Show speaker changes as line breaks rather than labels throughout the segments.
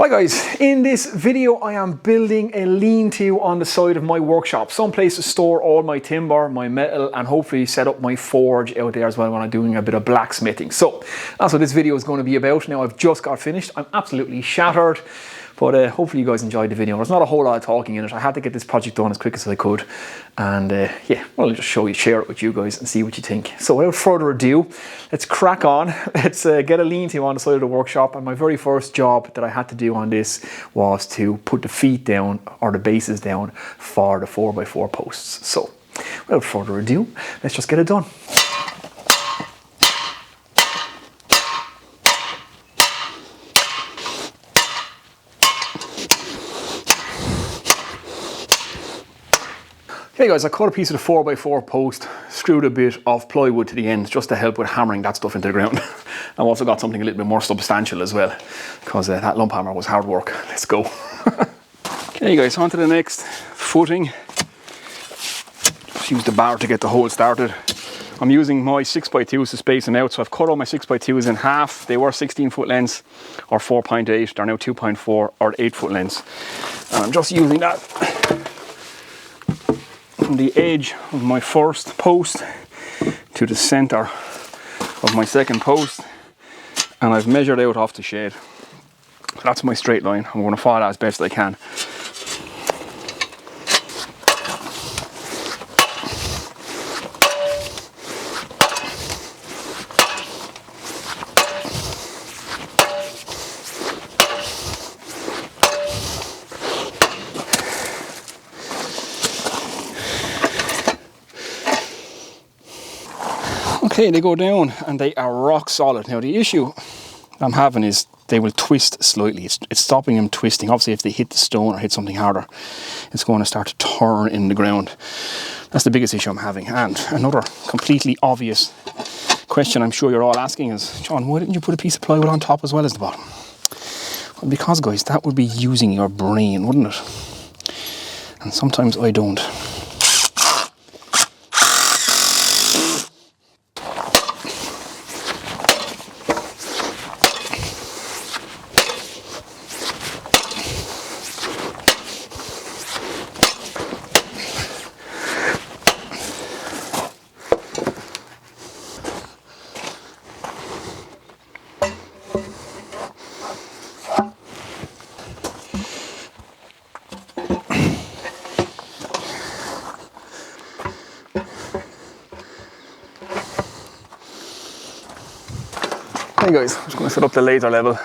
Right guys, in this video I am building a lean-to on the side of my workshop. Some place to store all my timber, my metal, and hopefully set up my forge out there as well when I'm doing a bit of blacksmithing. So that's what this video is going to be about. Now I've just got finished. I'm absolutely shattered. But hopefully you guys enjoyed the video. There's not a whole lot of talking in it. I had to get this project done as quick as I could. And yeah, well, I'll just share it with you guys and see what you think. So without further ado, let's crack on. Let's get a lean-to on the side of the workshop. And my very first job that I had to do on this was to put the feet down, or the bases down, for the 4x4 posts. So without further ado, let's just get it done. Okay guys, I cut a piece of the 4x4 post, screwed a bit of plywood to the end just to help with hammering that stuff into the ground. I've also got something a little bit more substantial as well, because that lump hammer was hard work. Let's go. Okay guys, on to the next footing. Just use the bar to get the hole started. I'm using my 6x2s to space them out, so I've cut all my 6x2s in half. They were 16 foot lengths or 4.8, they're now 2.4 or 8 foot lengths. And I'm just using that from the edge of my first post to the center of my second post, and I've measured out off the shade. So that's my straight line. I'm going to follow that as best I can. Okay, they go down and they are rock solid. Now the issue I'm having is they will twist slightly. It's stopping them twisting. Obviously if they hit the stone or hit something harder, it's going to start to turn in the ground. That's the biggest issue I'm having. And another completely obvious question I'm sure you're all asking is, John, why didn't you put a piece of plywood on top as well as the bottom? Well, because guys, that would be using your brain, wouldn't it? And sometimes I don't. Hey guys, I'm just going to set up the laser level.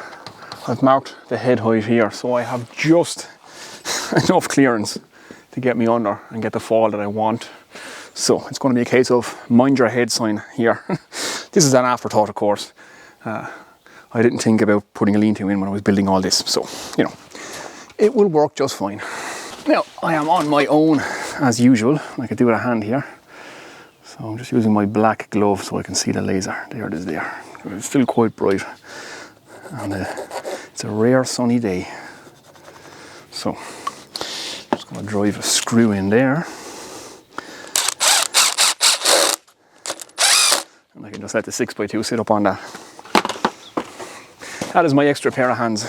I've marked the head height here, so I have just enough clearance to get me under and get the fall that I want. So it's going to be a case of mind your head sign here. This is an afterthought, of course. I didn't think about putting a lean-to in when I was building all this, so you know, it will work just fine. Now I am on my own as usual. I could do it with a hand here. So I'm just using my black glove so I can see the laser. There it is there. It's still quite bright, and it's a rare sunny day. So I'm just going to drive a screw in there, and I can just let the 6x2 sit up on that. That is my extra pair of hands.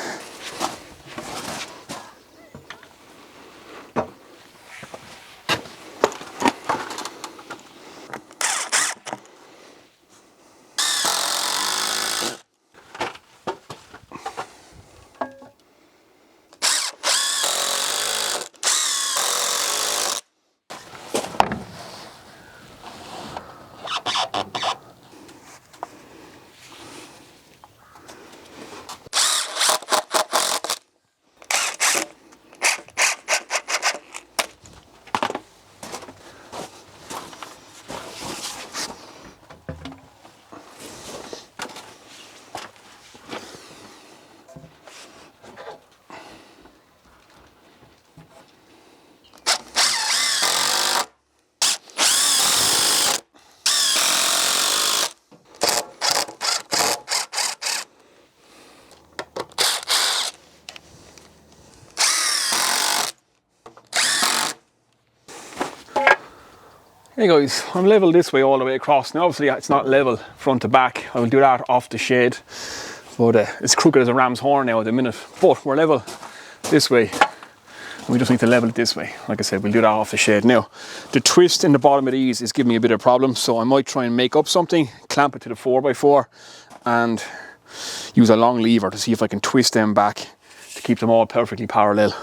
Hey guys, I'm level this way all the way across. Now obviously it's not level front to back. I will do that off the shade. But it's crooked as a ram's horn now at the minute. But we're level this way. We just need to level it this way. Like I said, we'll do that off the shed. Now, the twist in the bottom of these is giving me a bit of a problem, so I might try and make up something, clamp it to the 4x4, and use a long lever to see if I can twist them back to keep them all perfectly parallel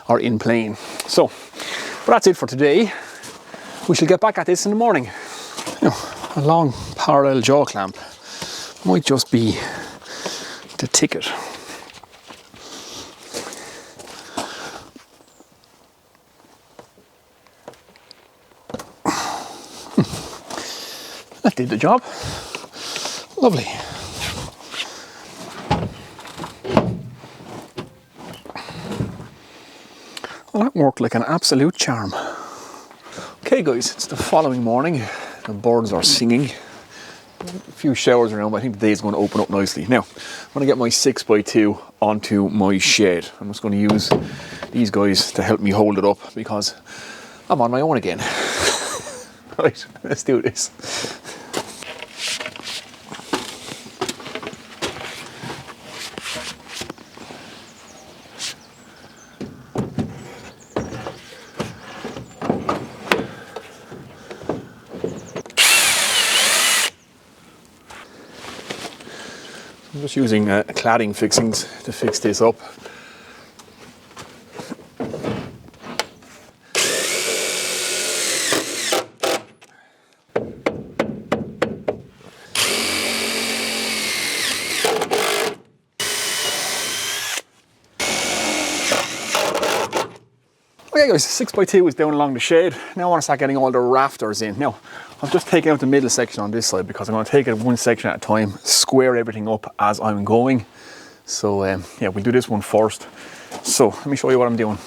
or in plane. So, but that's it for today. We shall get back at this in the morning. Now, a long parallel jaw clamp might just be the ticket. That did the job. Lovely. Well, that worked like an absolute charm. Okay guys, it's the following morning. The birds are singing. A few showers around, but I think the day's going to open up nicely. Now, I'm going to get my 6x2 onto my shed. I'm just going to use these guys to help me hold it up because I'm on my own again. Right, let's do this. I'm just using cladding fixings to fix this up. Okay guys, 6x2 is down along the shed. Now I want to start getting all the rafters in. Now, I've just taken out the middle section on this side because I'm going to take it one section at a time, square everything up as I'm going. So yeah, we'll do this one first. So let me show you what I'm doing.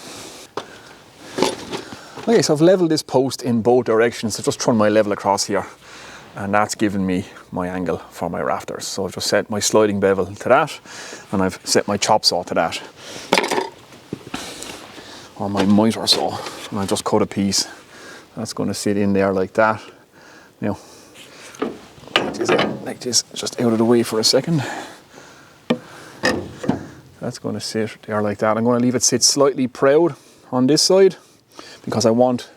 Okay, so I've leveled this post in both directions. So just run my level across here, and that's giving me my angle for my rafters. So I've just set my sliding bevel to that, and I've set my chop saw to that, or my miter saw, and I just cut a piece. That's going to sit in there like that. Now, like this, just out of the way for a second. That's going to sit there like that. I'm going to leave it sit slightly proud on this side because I want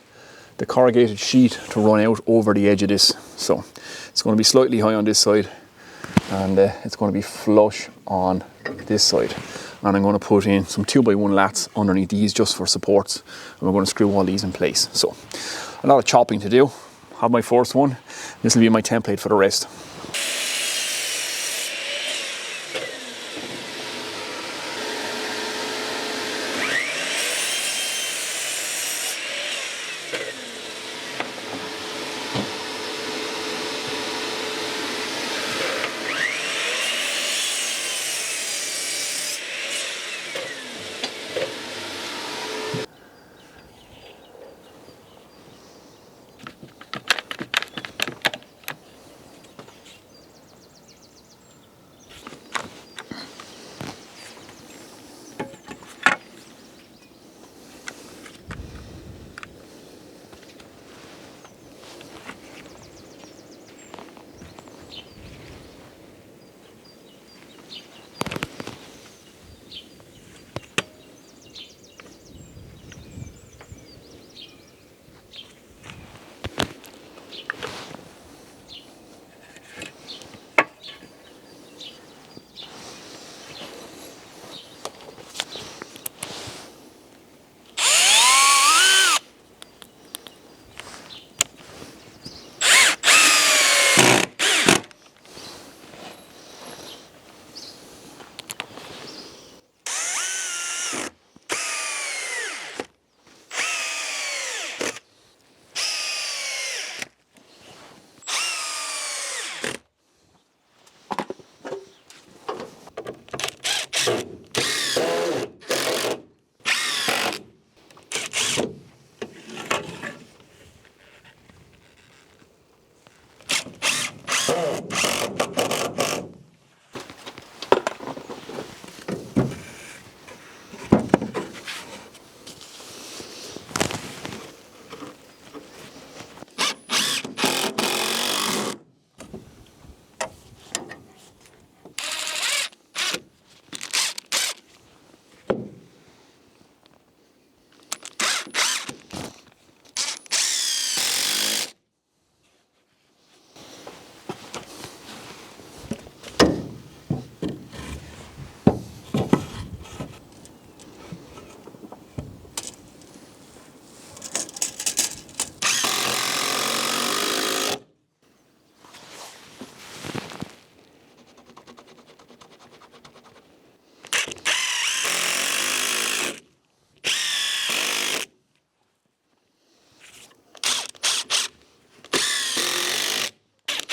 the corrugated sheet to run out over the edge of this. So it's going to be slightly high on this side, and it's going to be flush on this side. And I'm going to put in some 2x1 lats underneath these just for supports, and we're going to screw all these in place. So a lot of chopping to do. Have my first one. This will be my template for the rest.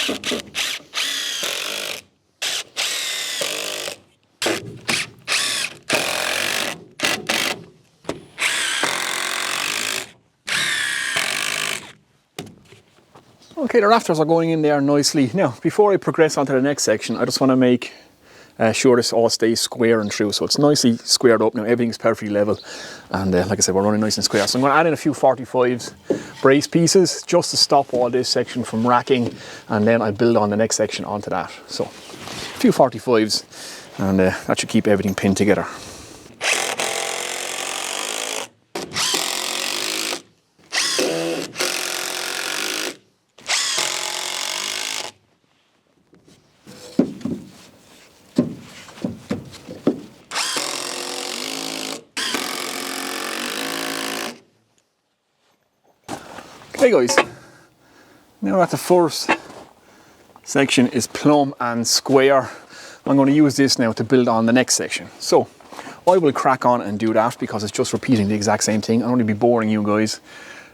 Okay, the rafters are going in there nicely. Now, before I progress on to the next section, I just want to make sure this all stays square and true. So it's nicely squared up now, everything's perfectly level. And like I said, we're running nice and square. So I'm going to add in a few 45s brace pieces just to stop all this section from racking. And then I'll build on the next section onto that. So a few 45s and that should keep everything pinned together. Okay guys, now that the first section is plumb and square, I'm going to use this now to build on the next section. So I will crack on and do that because it's just repeating the exact same thing. I don't want to be boring you guys.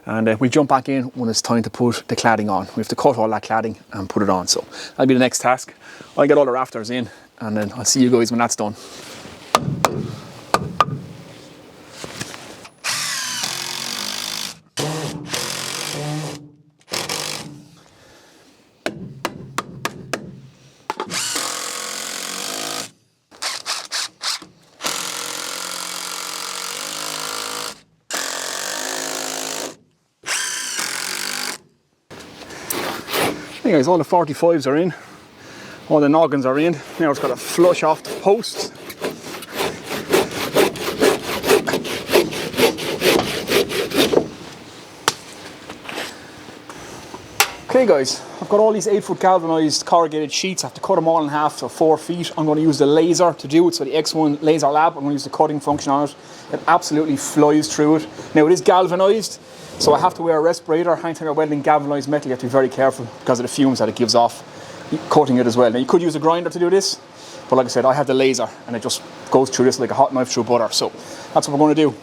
And we'll jump back in when it's time to put the cladding on. We have to cut all that cladding and put it on. So that'll be the next task. I'll get all the rafters in and then I'll see you guys when that's done. Hey guys, all the 45s are in, all the noggins are in. Now it's got to flush off the posts. Okay guys, I've got all these 8-foot galvanized corrugated sheets. I have to cut them all in half to 4 feet. I'm going to use the laser to do it, so the X1 laser lab. I'm going to use the cutting function on it. It absolutely flies through it. Now it is galvanized, so I have to wear a respirator. Anytime you're welding galvanized metal, you have to be very careful because of the fumes that it gives off cutting it as well. Now you could use a grinder to do this, but like I said, I have the laser and it just goes through this like a hot knife through butter. So that's what we're going to do.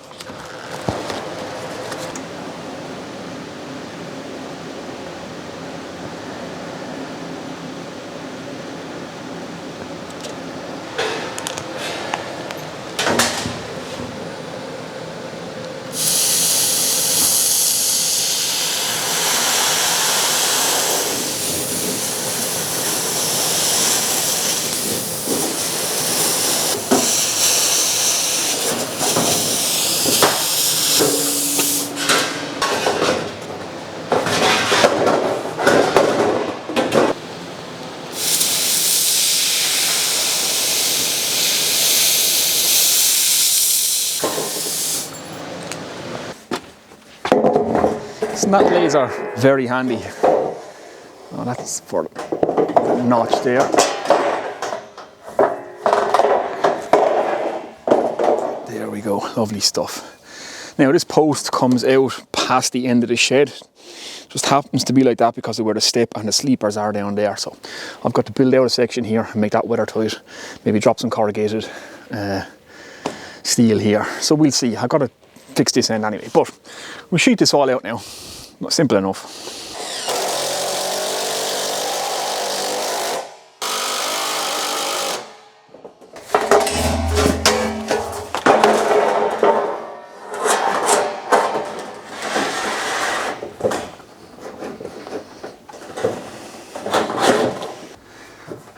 Isn't that laser very handy? Oh, that's for the notch there. There we go, lovely stuff. Now this post comes out past the end of the shed. Just happens to be like that because of where the step and the sleepers are down there. So I've got to build out a section here and make that weather tight. Maybe drop some corrugated steel here. So we'll see. I've got to fix this end anyway, but we'll sheet this all out now. Simple enough.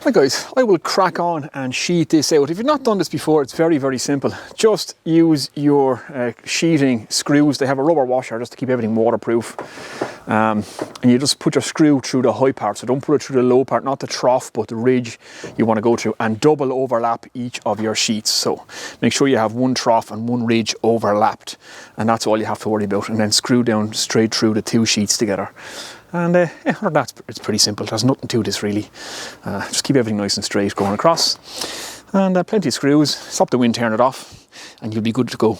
Right guys, I will crack on and sheet this out. If you've not done this before, it's very, very simple. Just use your sheeting screws. They have a rubber washer just to keep everything waterproof. And you just put your screw through the high part. So don't put it through the low part, not the trough, but the ridge you want to go through, and double overlap each of your sheets. So make sure you have one trough and one ridge overlapped. And that's all you have to worry about. And then screw down straight through the two sheets together. And yeah, other than that, it's pretty simple. There's nothing to this really. Just keep everything nice and straight going across. And plenty of screws. Stop the wind, turn it off, and you'll be good to go.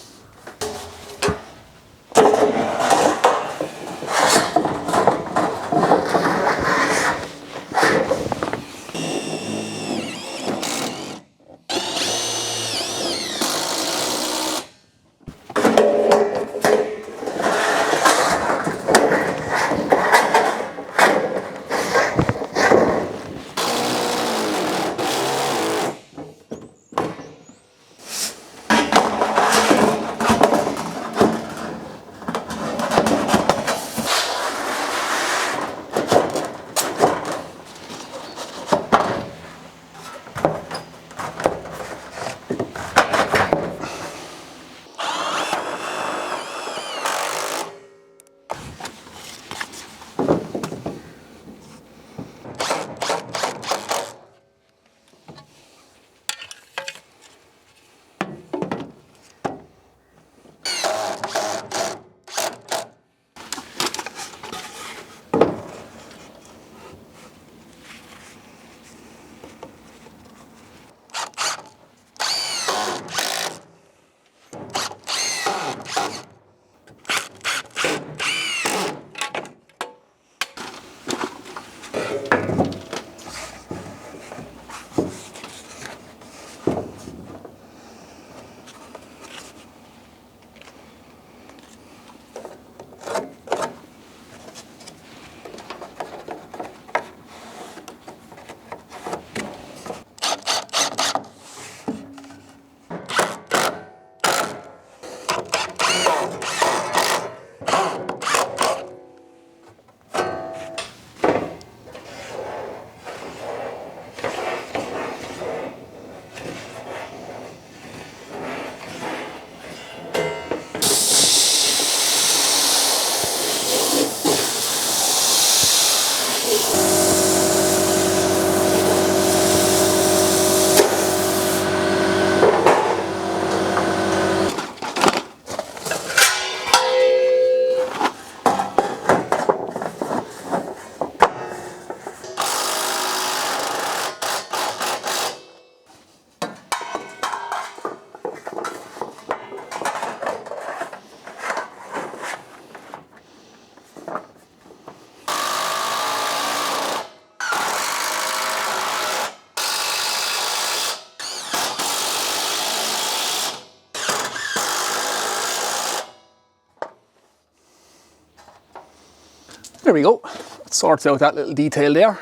There we go. That sorts out that little detail there.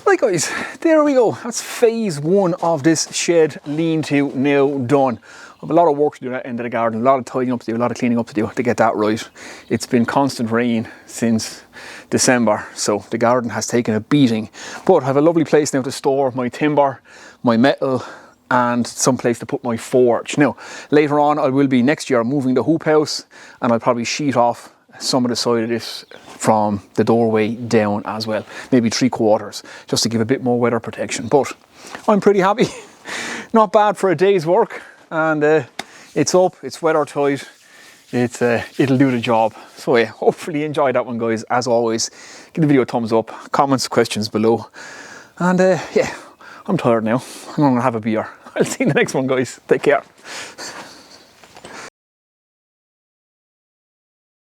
Right guys, there we go. That's phase one of this shed lean-to now done. I have a lot of work to do at the end of the garden, a lot of tidying up to do, a lot of cleaning up to do to get that right. It's been constant rain since December, so the garden has taken a beating. But I have a lovely place now to store my timber, my metal, and some place to put my forge. Now, later on I will be next year moving the hoop house, and I'll probably sheet off some of the side of this from the doorway down as well, maybe 3/4, just to give a bit more weather protection. But I'm pretty happy. Not bad for a day's work, and it's up, it's weather tight, it'll do the job. So yeah, hopefully you enjoyed that one guys. As always, give the video a thumbs up, comments, questions below, and yeah, I'm tired now. I'm gonna have a beer. I'll see you in the next one guys. Take care.